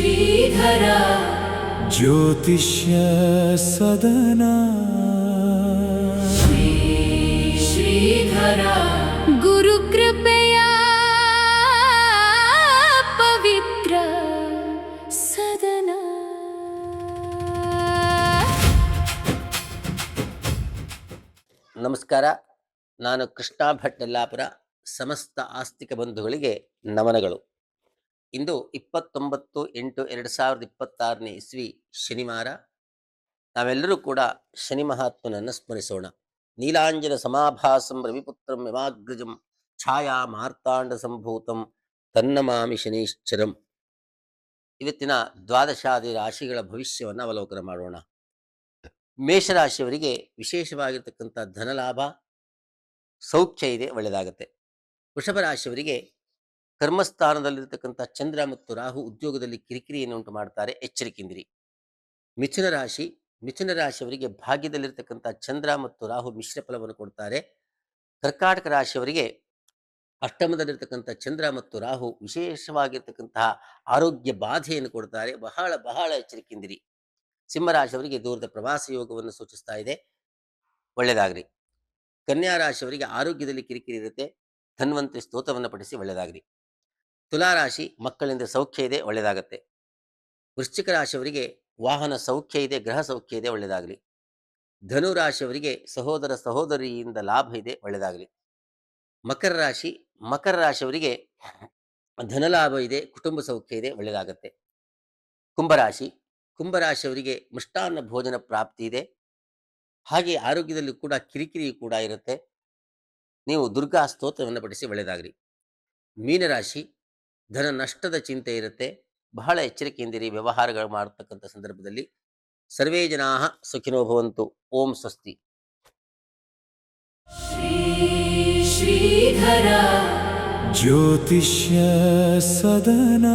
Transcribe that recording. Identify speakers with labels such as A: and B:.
A: ಶ್ರೀಧರ
B: ಜ್ಯೋತಿಷ್ಯ ಸದನ
A: ಶ್ರೀಧರ ಗುರುಕೃಪೆಯ ಪವಿತ್ರ ಸದನ.
C: ನಮಸ್ಕಾರ. ನಾನು ಕೃಷ್ಣ ಭಟ್ ಯಲ್ಲಾಪುರ. ಸಮಸ್ತ ಆಸ್ತಿಕ ಬಂಧುಗಳಿಗೆ ನಮನಗಳು. ಇಂದು 29/8/2026 ಇಸ್ವಿ ಶನಿವಾರ. ನಾವೆಲ್ಲರೂ ಕೂಡ ಶನಿ ಮಹಾತ್ಮನನ್ನು ಸ್ಮರಿಸೋಣ. ನೀಲಾಂಜನ ಸಮಾಭಾಸಂ ರವಿಪುತ್ರಂ ಯಮಾಗ್ರಜಂ ಛಾಯಾ ಮಾರ್ತಾಂಡ ಸಂಭೂತಂ ತನ್ನಮಾಮಿ ಶನೀಶ್ಚರಂ. ಇವತ್ತಿನ ದ್ವಾದಶಾದಿ ರಾಶಿಗಳ ಭವಿಷ್ಯವನ್ನು ಅವಲೋಕನ ಮಾಡೋಣ. ಮೇಷರಾಶಿಯವರಿಗೆ ವಿಶೇಷವಾಗಿರ್ತಕ್ಕಂಥ ಧನಲಾಭ, ಸೌಖ್ಯ ಇದೆ, ಒಳ್ಳೆಯದಾಗುತ್ತೆ. ವೃಷಭ ರಾಶಿಯವರಿಗೆ ಕರ್ಮಸ್ಥಾನದಲ್ಲಿರ್ತಕ್ಕಂಥ ಚಂದ್ರ ಮತ್ತು ರಾಹು ಉದ್ಯೋಗದಲ್ಲಿ ಕಿರಿಕಿರಿಯನ್ನು ಉಂಟು ಮಾಡ್ತಾರೆ, ಎಚ್ಚರಿಕೆಯಿಂದಿರಿ. ಮಿಥುನ ರಾಶಿಯವರಿಗೆ ಭಾಗ್ಯದಲ್ಲಿರ್ತಕ್ಕಂಥ ಚಂದ್ರ ಮತ್ತು ರಾಹು ಮಿಶ್ರ ಫಲವನ್ನು ಕೊಡ್ತಾರೆ. ಕರ್ಕಾಟಕ ರಾಶಿಯವರಿಗೆ ಅಷ್ಟಮದಲ್ಲಿರ್ತಕ್ಕಂಥ ಚಂದ್ರ ಮತ್ತು ರಾಹು ವಿಶೇಷವಾಗಿರ್ತಕ್ಕಂತಹ ಆರೋಗ್ಯ ಬಾಧೆಯನ್ನು ಕೊಡ್ತಾರೆ, ಬಹಳ ಎಚ್ಚರಿಕೆಯಿಂದಿರಿ. ಸಿಂಹರಾಶಿಯವರಿಗೆ ದೂರದ ಪ್ರವಾಸ ಯೋಗವನ್ನು ಸೂಚಿಸ್ತಾ ಇದೆ, ಒಳ್ಳೆಯದಾಗ್ರಿ. ಕನ್ಯಾ ರಾಶಿಯವರಿಗೆ ಆರೋಗ್ಯದಲ್ಲಿ ಕಿರಿಕಿರಿ ಇರುತ್ತೆ, ಧನ್ವಂತರಿ ಸ್ತೋತ್ರವನ್ನು ಪಠಿಸಿ ಒಳ್ಳೆಯದಾಗ್ರಿ. ತುಲಾರಾಶಿ ಮಕ್ಕಳಿಂದ ಸೌಖ್ಯ ಇದೆ, ಒಳ್ಳೆಯದಾಗತ್ತೆ. ವೃಶ್ಚಿಕ ರಾಶಿಯವರಿಗೆ ವಾಹನ ಸೌಖ್ಯ ಇದೆ, ಗೃಹ ಸೌಖ್ಯ ಇದೆ, ಒಳ್ಳೆಯದಾಗಲಿ. ಧನು ರಾಶಿಯವರಿಗೆ ಸಹೋದರ ಸಹೋದರಿಯಿಂದ ಲಾಭ ಇದೆ, ಒಳ್ಳೆಯದಾಗಲಿ. ಮಕರ ರಾಶಿಯವರಿಗೆ ಧನಲಾಭ ಇದೆ, ಕುಟುಂಬ ಸೌಖ್ಯ ಇದೆ, ಒಳ್ಳೆಯದಾಗತ್ತೆ. ಕುಂಭರಾಶಿಯವರಿಗೆ ಮೃಷ್ಟಾನ್ನ ಭೋಜನ ಪ್ರಾಪ್ತಿ ಇದೆ, ಹಾಗೆ ಆರೋಗ್ಯದಲ್ಲಿ ಕೂಡ ಕಿರಿಕಿರಿ ಕೂಡ ಇರುತ್ತೆ. ನೀವು ದುರ್ಗಾ ಸ್ತೋತ್ರವನ್ನು ಪಠಿಸಿ ಒಳ್ಳೆಯದಾಗ್ರಿ. ಮೀನರಾಶಿ ಧನ ನಷ್ಟದ ಚಿಂತೆ ಇರುತ್ತೆ, ಬಹಳ ಎಚ್ಚರಿಕೆಯಿಂದಿರಿ ವ್ಯವಹಾರಗಳು ಮಾಡತಕ್ಕಂಥ ಸಂದರ್ಭದಲ್ಲಿ. ಸರ್ವೇ ಜನಾಃ ಸುಖಿನೋ ಭವಂತು. ಓಂ ಸ್ವಸ್ತಿ.
A: ಶ್ರೀಧರ
B: ಜ್ಯೋತಿಷ್ಯ ಸದನ